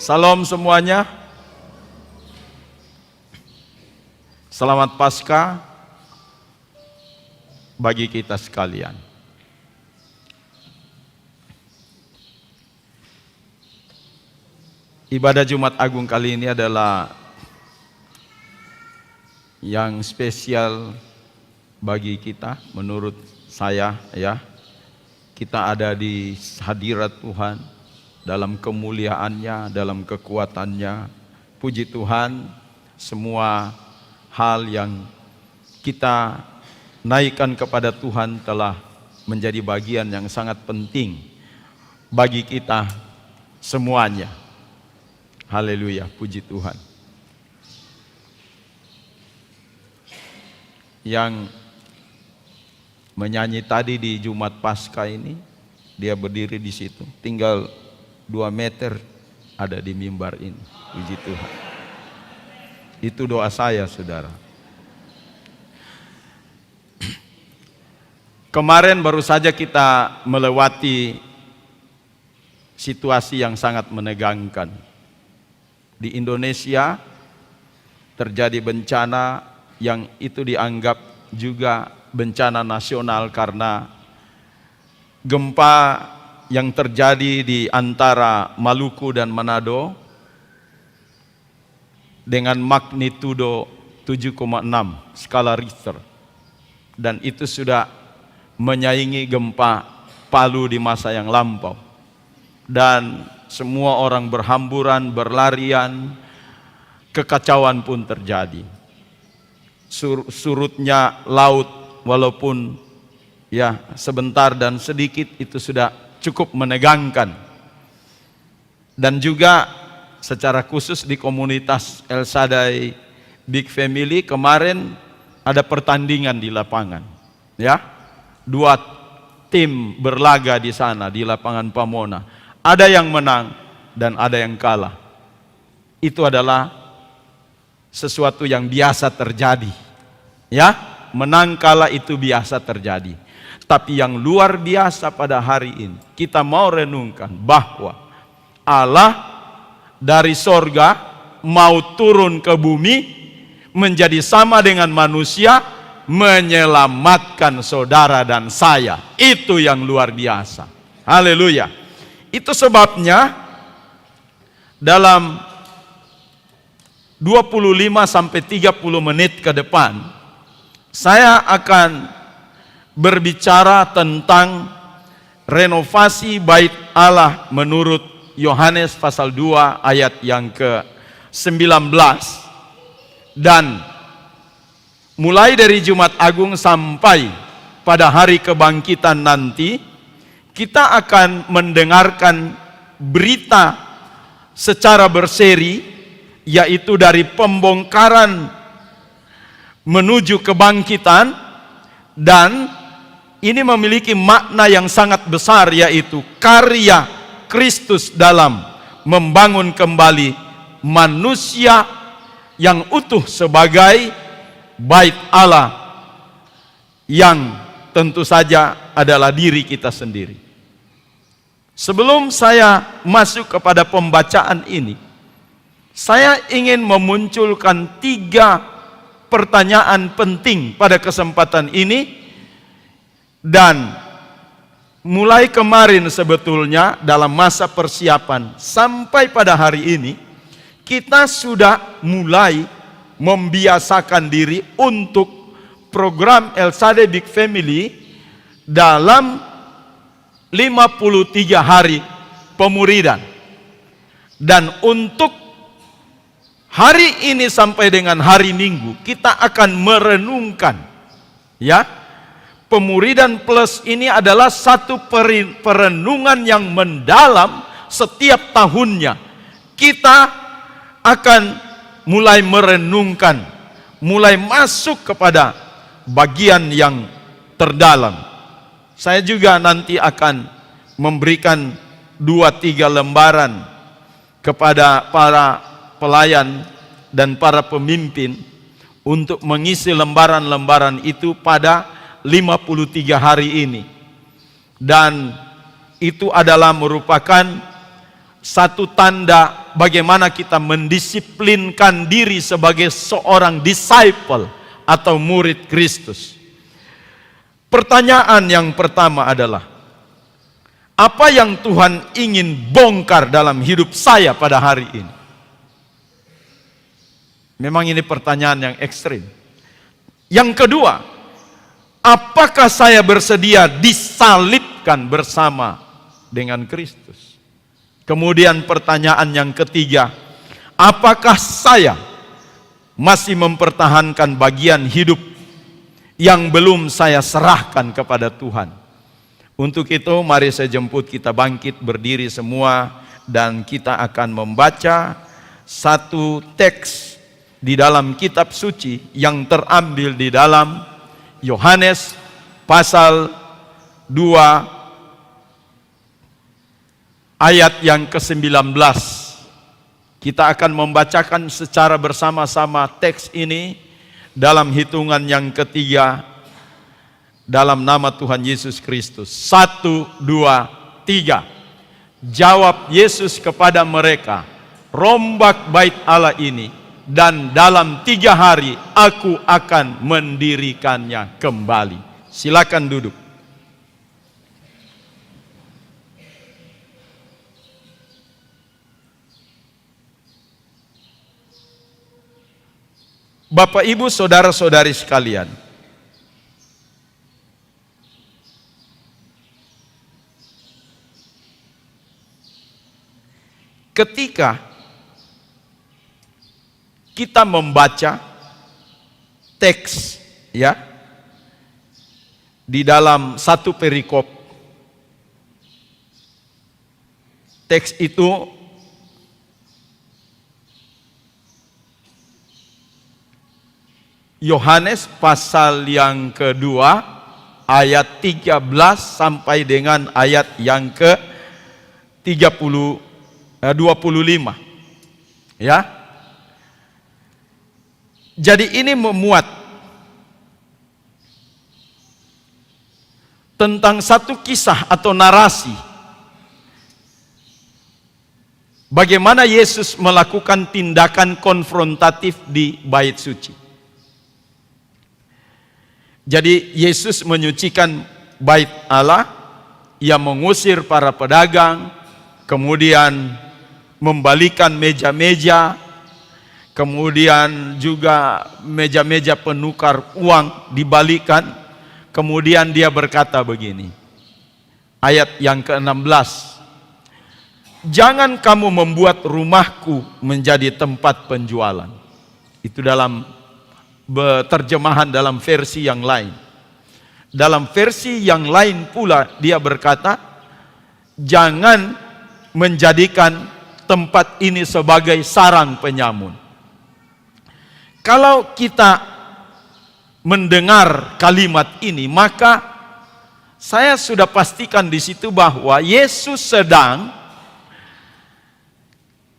Salam semuanya. Selamat Paskah bagi kita sekalian. Ibadah Jumat Agung kali ini adalah yang spesial bagi kita menurut saya, ya. Kita ada di hadirat Tuhan, dalam kemuliaannya, dalam kekuatannya. Puji Tuhan, semua hal yang kita naikkan kepada Tuhan telah menjadi bagian yang sangat penting bagi kita semuanya. Haleluya, puji Tuhan. Yang menyanyi tadi di Jumat Paskah ini, dia berdiri di situ, tinggal 2 meter ada di mimbar ini. Puji Tuhan. Itu doa saya, saudara. Kemarin baru saja kita melewati situasi yang sangat menegangkan. Di Indonesia terjadi bencana yang itu dianggap juga bencana nasional karena gempa yang terjadi di antara Maluku dan Manado dengan magnitudo 7,6 skala Richter, dan itu sudah menyaingi gempa Palu di masa yang lampau, dan semua orang berhamburan, berlarian, kekacauan pun terjadi. Surutnya laut walaupun ya sebentar dan sedikit, itu sudah cukup menegangkan. Dan juga secara khusus di komunitas El Shaddai Big Family kemarin ada pertandingan di lapangan, ya. 2 tim berlaga di sana di lapangan Pamona. Ada yang menang dan ada yang kalah. Itu adalah sesuatu yang biasa terjadi, ya. Menang kalah itu biasa terjadi. Tapi yang luar biasa pada hari ini, kita mau renungkan bahwa Allah dari sorga mau turun ke bumi menjadi sama dengan manusia, menyelamatkan saudara dan saya. Itu yang luar biasa. Haleluya. Itu sebabnya dalam 25 sampai 30 menit ke depan saya akan berbicara tentang renovasi bait Allah menurut Yohanes pasal 2 ayat yang ke-19. Dan mulai dari Jumat Agung sampai pada hari kebangkitan nanti, kita akan mendengarkan berita secara berseri, yaitu dari pembongkaran menuju kebangkitan. Dan ini memiliki makna yang sangat besar, yaitu karya Kristus dalam membangun kembali manusia yang utuh sebagai bait Allah, yang tentu saja adalah diri kita sendiri. Sebelum saya masuk kepada pembacaan ini, saya ingin memunculkan 3 pertanyaan penting pada kesempatan ini. Dan mulai kemarin sebetulnya dalam masa persiapan sampai pada hari ini, kita sudah mulai membiasakan diri untuk program El Shaddai Big Family dalam 53 hari pemuridan. Dan untuk hari ini sampai dengan hari Minggu kita akan merenungkan, ya. Pemuridan plus ini adalah satu perenungan yang mendalam setiap tahunnya. Kita akan mulai merenungkan, mulai masuk kepada bagian yang terdalam. Saya juga nanti akan memberikan 2-3 lembaran kepada para pelayan dan para pemimpin untuk mengisi lembaran-lembaran itu pada 53 hari ini. Dan itu adalah merupakan satu tanda bagaimana kita mendisiplinkan diri sebagai seorang disciple atau murid Kristus. Pertanyaan yang pertama adalah, apa yang Tuhan ingin bongkar dalam hidup saya pada hari ini? Memang ini pertanyaan yang ekstrim. Yang kedua, apakah saya bersedia disalibkan bersama dengan Kristus? Kemudian pertanyaan yang ketiga, apakah saya masih mempertahankan bagian hidup yang belum saya serahkan kepada Tuhan? Untuk itu mari saya jemput kita bangkit berdiri semua, dan kita akan membaca satu teks di dalam kitab suci yang terambil di dalam Yohanes pasal 2 ayat yang ke-19. Kita akan membacakan secara bersama-sama teks ini dalam hitungan yang ketiga dalam nama Tuhan Yesus Kristus. 1, 2, 3. Jawab Yesus kepada mereka, rombak bait Allah ini, dan dalam 3 hari aku akan mendirikannya kembali. Silakan duduk. Bapak, Ibu, saudara-saudari sekalian, ketika kita membaca teks ya di dalam satu perikop, teks itu Yohanes pasal yang kedua ayat 13 sampai dengan ayat yang ke 25 ya. Jadi ini memuat tentang satu kisah atau narasi bagaimana Yesus melakukan tindakan konfrontatif di bait suci. Jadi Yesus menyucikan bait Allah, Ia mengusir para pedagang, kemudian membalikan meja-meja, kemudian juga meja-meja penukar uang dibalikan. Kemudian dia berkata begini, ayat yang ke-16, jangan kamu membuat rumahku menjadi tempat penjualan. Itu dalam terjemahan dalam versi yang lain. Dalam versi yang lain pula dia berkata, jangan menjadikan tempat ini sebagai sarang penyamun. Kalau kita mendengar kalimat ini, maka saya sudah pastikan di situ bahwa Yesus sedang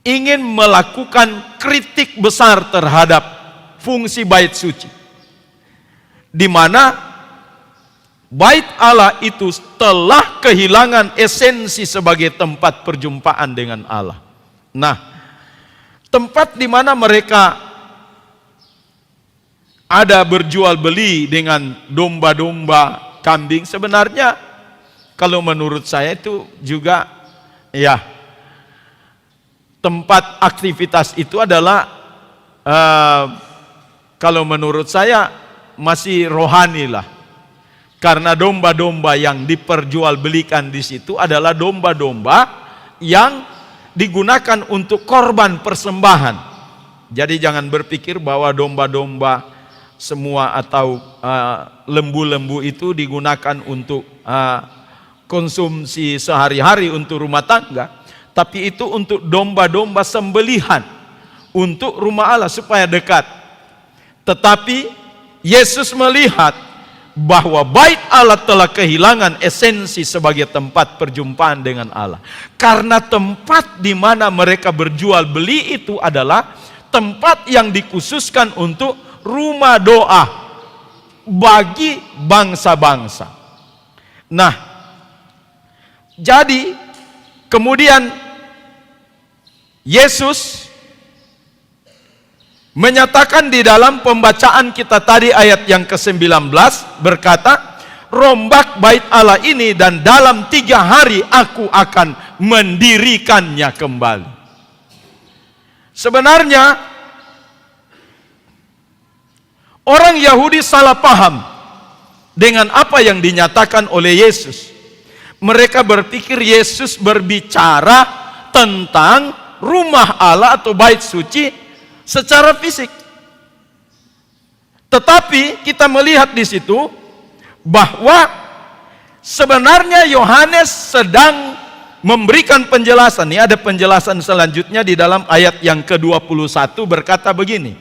ingin melakukan kritik besar terhadap fungsi bait suci, di mana bait Allah itu telah kehilangan esensi sebagai tempat perjumpaan dengan Allah. Nah, tempat di mana mereka ada berjual beli dengan domba-domba, kambing, sebenarnya kalau menurut saya itu juga ya tempat aktivitas itu adalah kalau menurut saya masih rohani lah. Karena domba-domba yang diperjualbelikan di situ adalah domba-domba yang digunakan untuk korban persembahan. Jadi jangan berpikir bahwa domba-domba semua atau lembu-lembu itu digunakan untuk konsumsi sehari-hari untuk rumah tangga, tapi itu untuk domba-domba sembelihan untuk rumah Allah supaya dekat. Tetapi Yesus melihat bahwa bait Allah telah kehilangan esensi sebagai tempat perjumpaan dengan Allah, karena tempat di mana mereka berjual beli itu adalah tempat yang dikhususkan untuk rumah doa bagi bangsa-bangsa. Nah, Jadi kemudian Yesus menyatakan di dalam pembacaan kita tadi ayat yang ke-19 berkata, rombak bait Allah ini dan dalam 3 hari aku akan mendirikannya kembali. Sebenarnya orang Yahudi salah paham dengan apa yang dinyatakan oleh Yesus. Mereka berpikir Yesus berbicara tentang rumah Allah atau bait suci secara fisik. Tetapi kita melihat di situ bahwa sebenarnya Yohanes sedang memberikan penjelasan. Ini ada penjelasan selanjutnya di dalam ayat yang ke-21 berkata begini.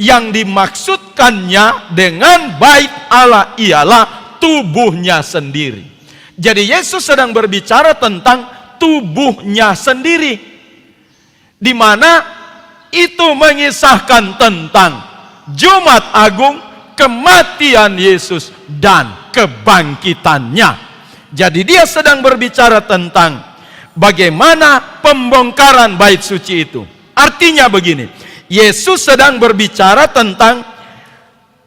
Yang dimaksudkannya dengan bait Allah ialah tubuhnya sendiri. Jadi Yesus sedang berbicara tentang tubuhnya sendiri, di mana itu mengisahkan tentang Jumat Agung, kematian Yesus dan kebangkitannya. Jadi dia sedang berbicara tentang bagaimana pembongkaran bait suci itu. Artinya begini, Yesus sedang berbicara tentang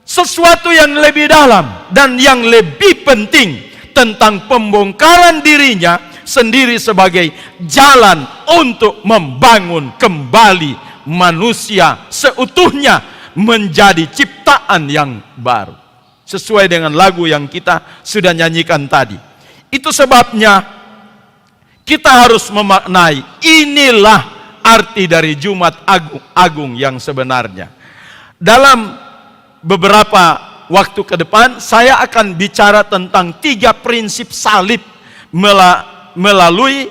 sesuatu yang lebih dalam dan yang lebih penting, tentang pembongkaran dirinya sendiri sebagai jalan untuk membangun kembali manusia seutuhnya menjadi ciptaan yang baru. Sesuai dengan lagu yang kita sudah nyanyikan tadi. Itu sebabnya kita harus memaknai inilah arti dari Jumat Agung yang sebenarnya. Dalam beberapa waktu ke depan saya akan bicara tentang 3 prinsip salib melalui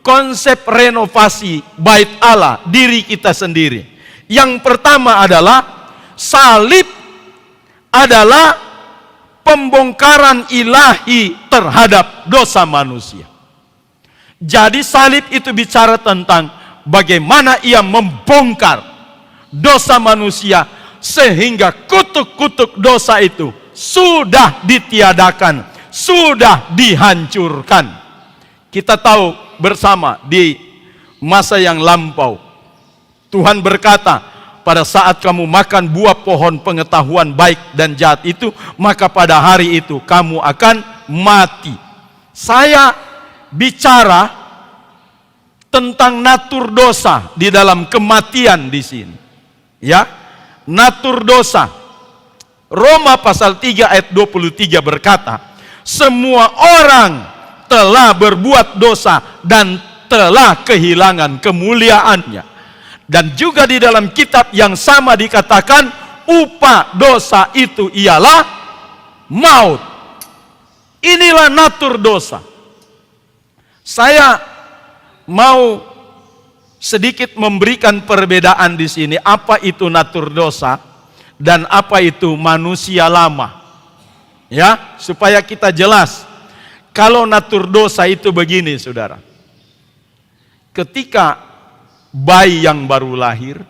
konsep renovasi bait Allah diri kita sendiri. Yang pertama adalah salib adalah pembongkaran ilahi terhadap dosa manusia. Jadi salib itu bicara tentang bagaimana ia membongkar dosa manusia sehingga kutuk-kutuk dosa itu sudah ditiadakan, sudah dihancurkan. Kita tahu bersama di masa yang lampau, Tuhan berkata, pada saat kamu makan buah pohon pengetahuan baik dan jahat itu, maka pada hari itu kamu akan mati. Saya bicara tentang natur dosa di dalam kematian di sini. Ya, natur dosa. Roma pasal 3 ayat 23 berkata, semua orang telah berbuat dosa dan telah kehilangan kemuliaannya. Dan juga di dalam kitab yang sama dikatakan, upah dosa itu ialah maut. Inilah natur dosa. Saya mau sedikit memberikan perbedaan di sini, apa itu natur dosa dan apa itu manusia lama. Ya, supaya kita jelas. Kalau natur dosa itu begini, saudara. Ketika bayi yang baru lahir,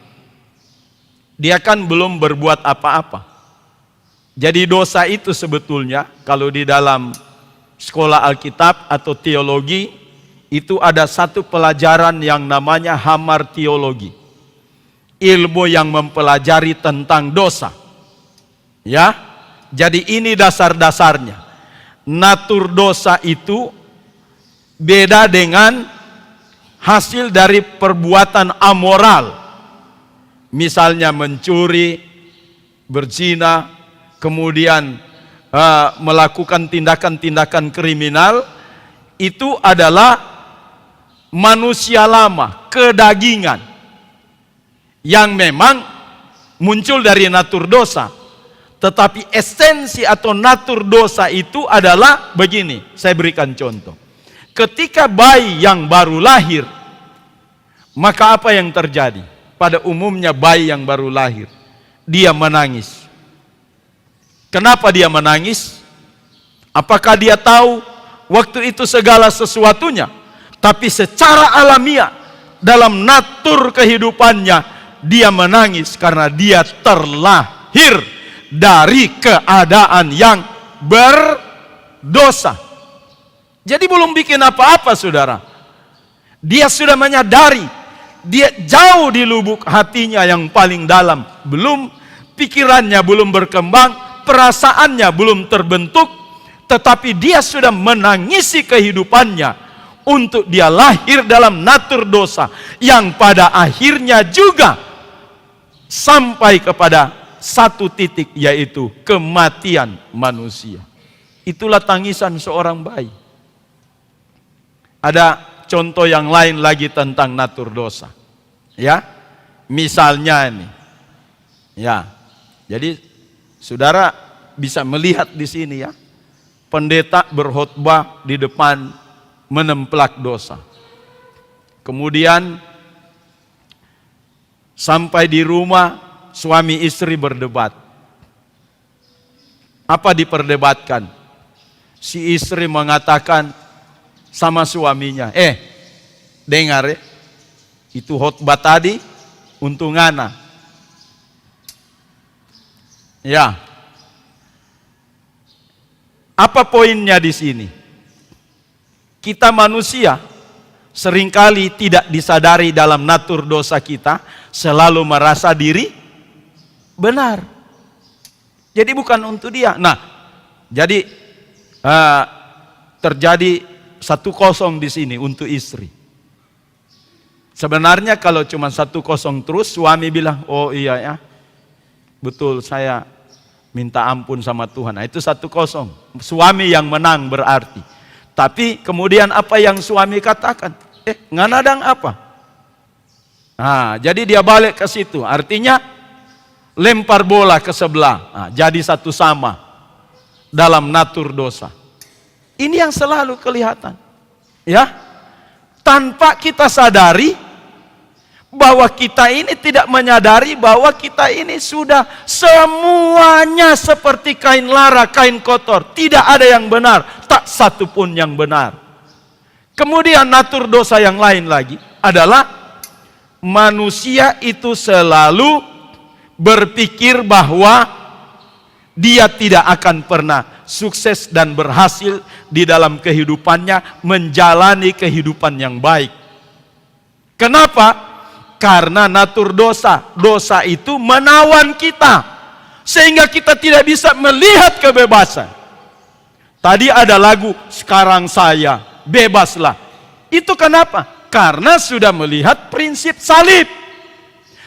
dia kan belum berbuat apa-apa. Jadi dosa itu sebetulnya, kalau di dalam sekolah Alkitab atau teologi, itu ada satu pelajaran yang namanya hamartiologi. Ilmu yang mempelajari tentang dosa. Ya, jadi ini dasar-dasarnya. Natur dosa itu beda dengan hasil dari perbuatan amoral. Misalnya mencuri, berzina, kemudian melakukan tindakan-tindakan kriminal. Itu adalah manusia lama, kedagingan, yang memang muncul dari natur dosa. Tetapi esensi atau natur dosa itu adalah begini, saya berikan contoh. Ketika bayi yang baru lahir, maka apa yang terjadi? Pada umumnya bayi yang baru lahir, dia menangis. Kenapa dia menangis? Apakah dia tahu waktu itu segala sesuatunya? Tapi secara alamiah, dalam natur kehidupannya, dia menangis karena dia terlahir dari keadaan yang berdosa. Jadi belum bikin apa-apa saudara. Dia sudah menyadari, dia jauh di lubuk hatinya yang paling dalam. Belum, pikirannya belum berkembang, perasaannya belum terbentuk, tetapi dia sudah menangisi kehidupannya untuk dia lahir dalam natur dosa yang pada akhirnya juga sampai kepada satu titik, yaitu kematian manusia. Itulah tangisan seorang bayi. Ada contoh yang lain lagi tentang natur dosa. Ya, misalnya ini. Ya, jadi saudara bisa melihat di sini ya. Pendeta berkhotbah di depan menemplak dosa. Kemudian sampai di rumah suami istri berdebat. Apa diperdebatkan? Si istri mengatakan sama suaminya, dengar ya, itu khotbah tadi untuk ngana. Ya. Apa poinnya di sini? Kita manusia seringkali tidak disadari dalam natur dosa kita, selalu merasa diri benar. Jadi bukan untuk dia. Nah, jadi terjadi 1-0 di sini untuk istri. Sebenarnya kalau cuma 1-0 terus, suami bilang, oh iya ya, betul saya minta ampun sama Tuhan. Nah, itu 1-0. Suami yang menang berarti. Tapi kemudian apa yang suami katakan? Nganadang apa? Nah, jadi dia balik ke situ. Artinya lempar bola ke sebelah. Nah, jadi satu sama dalam natur dosa. Ini yang selalu kelihatan. Ya. Tanpa kita sadari bahwa kita ini tidak menyadari bahwa kita ini sudah semuanya seperti kain lara, kain kotor. Tidak ada yang benar, tak satu pun yang benar. Kemudian natur dosa yang lain lagi adalah manusia itu selalu berpikir bahwa dia tidak akan pernah sukses dan berhasil di dalam kehidupannya menjalani kehidupan yang baik. Kenapa? Karena natur dosa. Dosa itu menawan kita sehingga kita tidak bisa melihat kebebasan. Tadi ada lagu, sekarang saya bebaslah. Itu kenapa? Karena sudah melihat prinsip salib.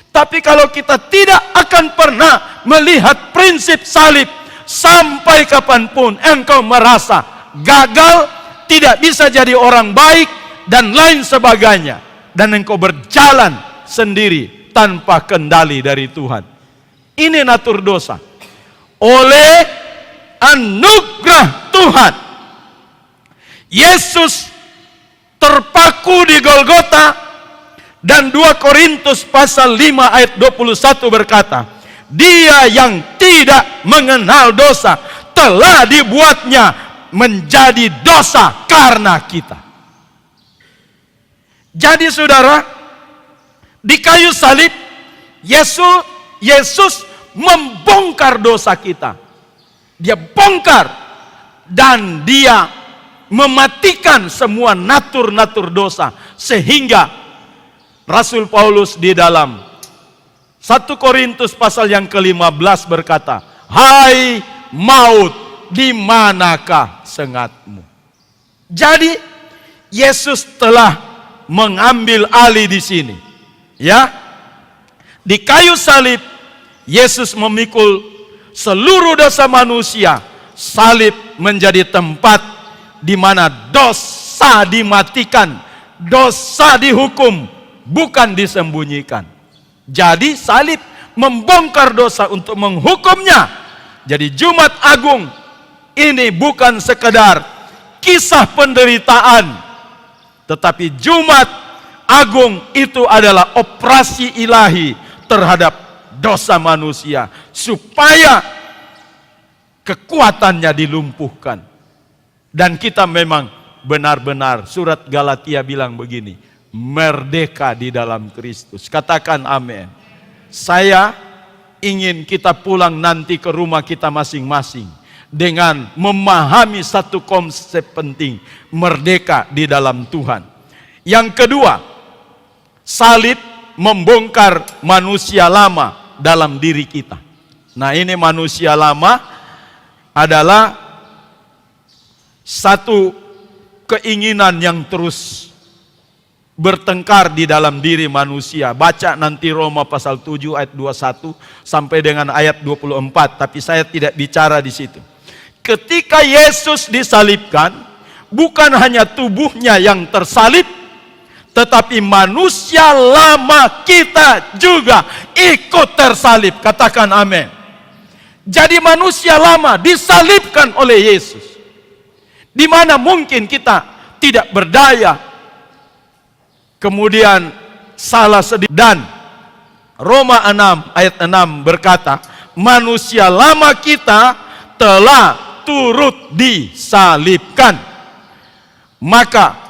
Tapi kalau kita tidak akan pernah melihat prinsip salib, sampai kapanpun engkau merasa gagal, tidak bisa jadi orang baik dan lain sebagainya, dan engkau berjalan sendiri tanpa kendali dari Tuhan. Ini natur dosa. Oleh anugerah Tuhan, Yesus terpaku di Golgota, dan 2 Korintus pasal 5 ayat 21 berkata, Dia yang tidak mengenal dosa telah dibuatnya menjadi dosa karena kita. Jadi saudara, di kayu salib Yesus membongkar dosa kita. Dia bongkar dan dia mematikan semua natur-natur dosa, sehingga Rasul Paulus di dalam 1 Korintus pasal yang ke-15 berkata, hai maut, di manakah sengatmu? Jadi Yesus telah mengambil alih di sini. Ya, di kayu salib Yesus memikul seluruh dosa manusia. Salib menjadi tempat di mana dosa dimatikan, dosa dihukum, bukan disembunyikan. Jadi salib membongkar dosa untuk menghukumnya. Jadi Jumat Agung ini bukan sekedar kisah penderitaan, tetapi Jumat Agung itu adalah operasi ilahi terhadap dosa manusia, supaya kekuatannya dilumpuhkan. Dan kita memang benar-benar, surat Galatia bilang begini, merdeka di dalam Kristus. Katakan amin. Saya ingin kita pulang nanti ke rumah kita masing-masing dengan memahami satu konsep penting, merdeka di dalam Tuhan. Yang kedua, salib membongkar manusia lama dalam diri kita. Nah, ini manusia lama adalah satu keinginan yang terus bertengkar di dalam diri manusia. Baca nanti Roma pasal 7 ayat 21 sampai dengan ayat 24, tapi saya tidak bicara di situ. Ketika Yesus disalibkan, bukan hanya tubuhnya yang tersalib, tetapi manusia lama kita juga ikut tersalib. Katakan amin. Jadi manusia lama disalibkan oleh Yesus. Di mana mungkin kita tidak berdaya, kemudian salah sedikit. Dan Roma 6 ayat 6 berkata, manusia lama kita telah turut disalibkan. Maka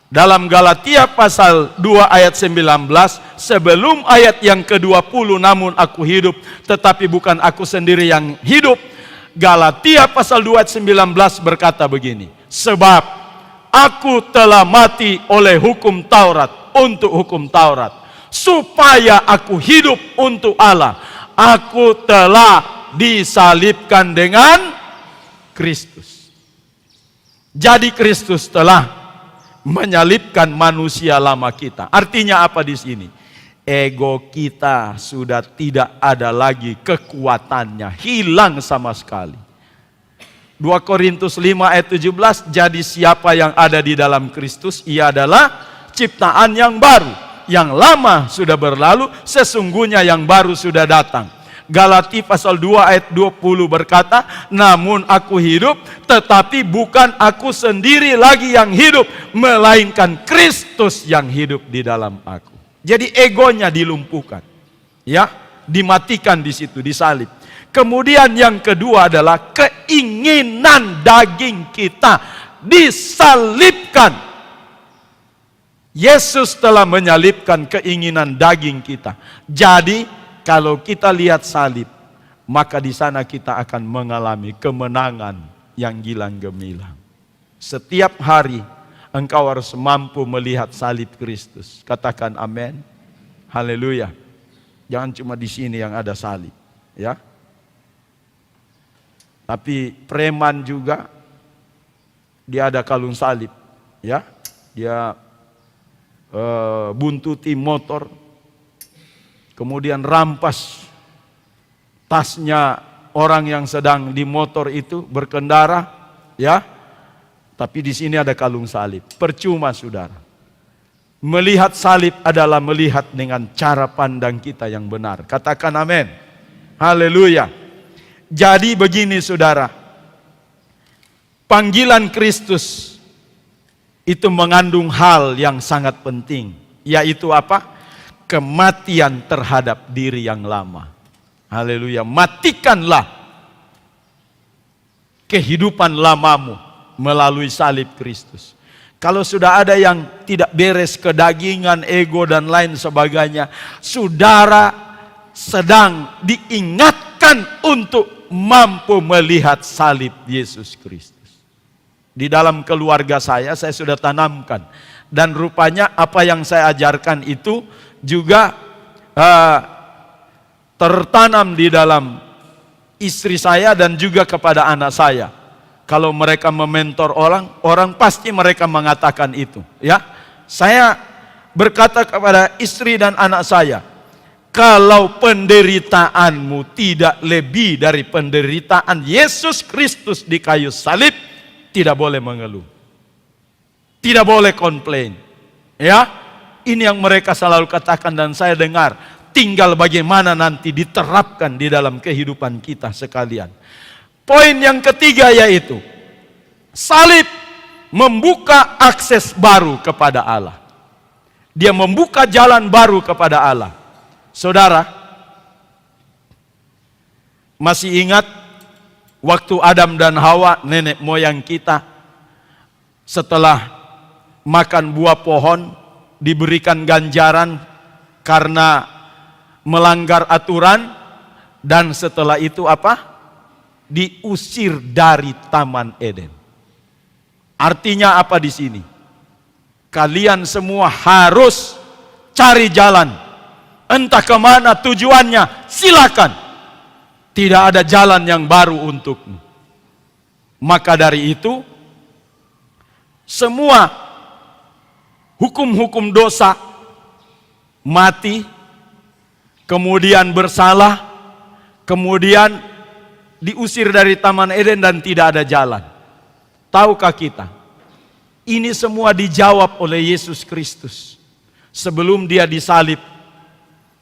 dalam Galatia pasal 2 ayat 19, sebelum ayat yang ke-20, namun aku hidup, tetapi bukan aku sendiri yang hidup. Galatia pasal 2 ayat 19 berkata begini, sebab aku telah mati oleh hukum Taurat, untuk hukum Taurat, supaya aku hidup untuk Allah. Aku telah disalibkan dengan Kristus. Jadi Kristus telah menyalibkan manusia lama kita. Artinya apa di sini? Ego kita sudah tidak ada lagi kekuatannya, hilang sama sekali. 2 Korintus 5 ayat 17, jadi siapa yang ada di dalam Kristus, ia adalah ciptaan yang baru. Yang lama sudah berlalu, sesungguhnya yang baru sudah datang. Galatia pasal 2 ayat 20 berkata, namun aku hidup, tetapi bukan aku sendiri lagi yang hidup, melainkan Kristus yang hidup di dalam aku. Jadi egonya dilumpuhkan, ya, dimatikan di situ, disalib. Kemudian yang kedua adalah keinginan daging kita disalibkan. Yesus telah menyalibkan keinginan daging kita. Jadi kalau kita lihat salib, maka di sana kita akan mengalami kemenangan yang gilang gemilang. Setiap hari engkau harus mampu melihat salib Kristus. Katakan amin. Haleluya. Jangan cuma di sini yang ada salib, ya. Tapi preman juga dia ada kalung salib, ya. Dia buntuti motor, kemudian rampas tasnya orang yang sedang di motor itu berkendara, ya. Tapi di sini ada kalung salib. Percuma, saudara. Melihat salib adalah melihat dengan cara pandang kita yang benar. Katakan amin. Haleluya. Jadi begini, saudara, panggilan Kristus itu mengandung hal yang sangat penting, yaitu apa? Kematian terhadap diri yang lama. Haleluya. Matikanlah kehidupan lamamu melalui salib Kristus. Kalau sudah ada yang tidak beres, kedagingan, ego dan lain sebagainya, saudara sedang diingatkan untuk mampu melihat salib Yesus Kristus. Di dalam keluarga saya sudah tanamkan. Dan rupanya apa yang saya ajarkan itu juga tertanam di dalam istri saya dan juga kepada anak saya. Kalau mereka mementor orang pasti mereka mengatakan itu. Ya, saya berkata kepada istri dan anak saya, kalau penderitaanmu tidak lebih dari penderitaan Yesus Kristus di kayu salib, tidak boleh mengeluh, tidak boleh komplain. Ya, ini yang mereka selalu katakan dan saya dengar. Tinggal bagaimana nanti diterapkan di dalam kehidupan kita sekalian. Poin yang ketiga yaitu salib membuka akses baru kepada Allah. Dia membuka jalan baru kepada Allah. Saudara, masih ingat waktu Adam dan Hawa, nenek moyang kita, setelah makan buah pohon diberikan ganjaran karena melanggar aturan, dan setelah itu apa? diusir dari Taman Eden. Artinya apa di sini? Kalian semua harus cari jalan. Entah kemana tujuannya, silakan. Tidak ada jalan yang baru untukmu. Maka dari itu, semua hukum-hukum dosa, mati, kemudian bersalah, kemudian diusir dari Taman Eden dan tidak ada jalan. Tahukah kita? Ini semua dijawab oleh Yesus Kristus. Sebelum dia disalib,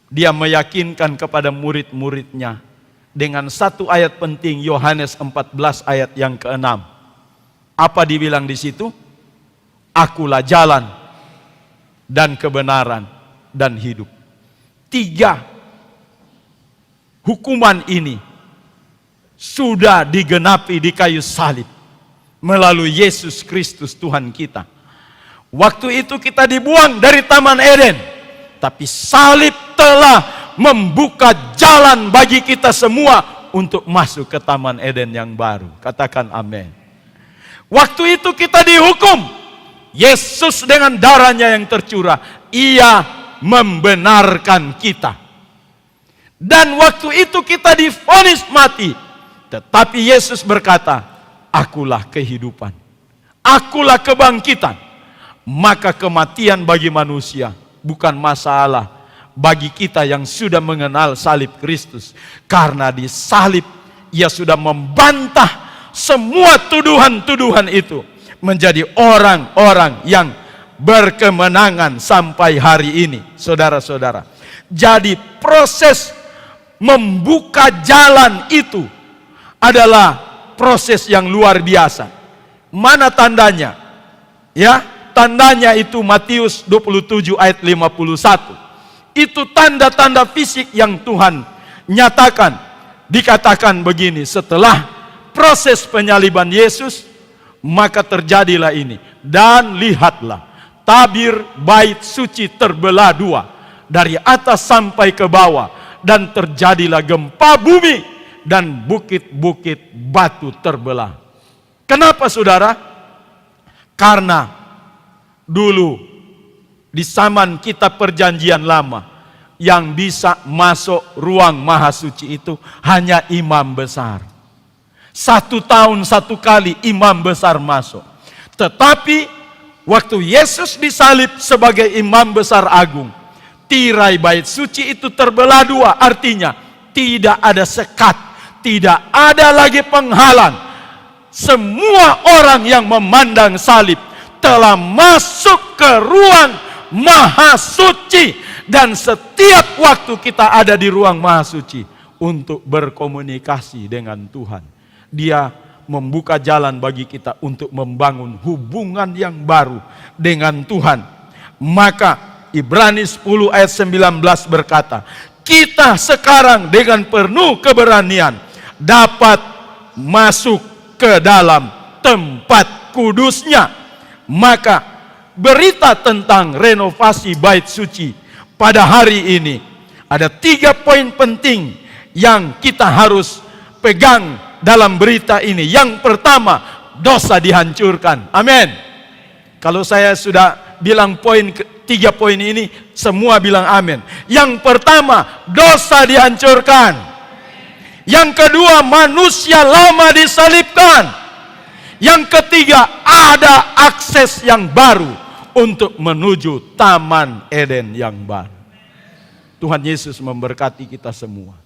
dia meyakinkan kepada murid-muridnya dengan satu ayat penting, Yohanes 14 ayat yang ke-6. Apa dibilang di situ? Akulah jalan dan kebenaran dan hidup. 3 hukuman ini sudah digenapi di kayu salib melalui Yesus Kristus Tuhan kita. Waktu itu kita dibuang dari Taman Eden, tapi salib telah membuka jalan bagi kita semua untuk masuk ke Taman Eden yang baru. Katakan amin. Waktu itu kita dihukum, Yesus dengan darahnya yang tercurah, ia membenarkan kita. Dan waktu itu kita divonis mati, tetapi Yesus berkata, akulah kehidupan, akulah kebangkitan. Maka kematian bagi manusia bukan masalah bagi kita yang sudah mengenal salib Kristus. Karena di salib ia sudah membantah semua tuduhan-tuduhan itu, menjadi orang-orang yang berkemenangan sampai hari ini, saudara-saudara. Jadi proses membuka jalan itu adalah proses yang luar biasa. Mana tandanya? Ya, tandanya itu Matius 27 ayat 51. Itu tanda-tanda fisik yang Tuhan nyatakan. Dikatakan begini, setelah proses penyaliban Yesus, maka terjadilah ini. Dan lihatlah, tabir bait suci terbelah 2, dari atas sampai ke bawah, dan terjadilah gempa bumi, dan bukit-bukit batu terbelah. Kenapa saudara? Karena dulu di zaman kita perjanjian lama, yang bisa masuk ruang maha suci itu hanya imam besar. 1 tahun 1 kali imam besar masuk. Tetapi waktu Yesus disalib sebagai imam besar agung, tirai bait suci itu terbelah 2. Artinya tidak ada sekat, tidak ada lagi penghalang. Semua orang yang memandang salib telah masuk ke ruang maha suci. Dan setiap waktu kita ada di ruang maha suci untuk berkomunikasi dengan Tuhan, dia membuka jalan bagi kita untuk membangun hubungan yang baru dengan Tuhan. Maka Ibrani 10 ayat 19 berkata, kita sekarang dengan penuh keberanian dapat masuk ke dalam tempat kudusnya. Maka berita tentang renovasi bait suci pada hari ini ada 3 poin penting yang kita harus pegang dalam berita ini. Yang pertama, dosa dihancurkan. Amin. Kalau saya sudah bilang 3 poin ini, semua bilang amin. Yang pertama, dosa dihancurkan. Yang kedua, manusia lama disalibkan. Yang ketiga, ada akses yang baru untuk menuju Taman Eden yang baru. Tuhan Yesus memberkati kita semua.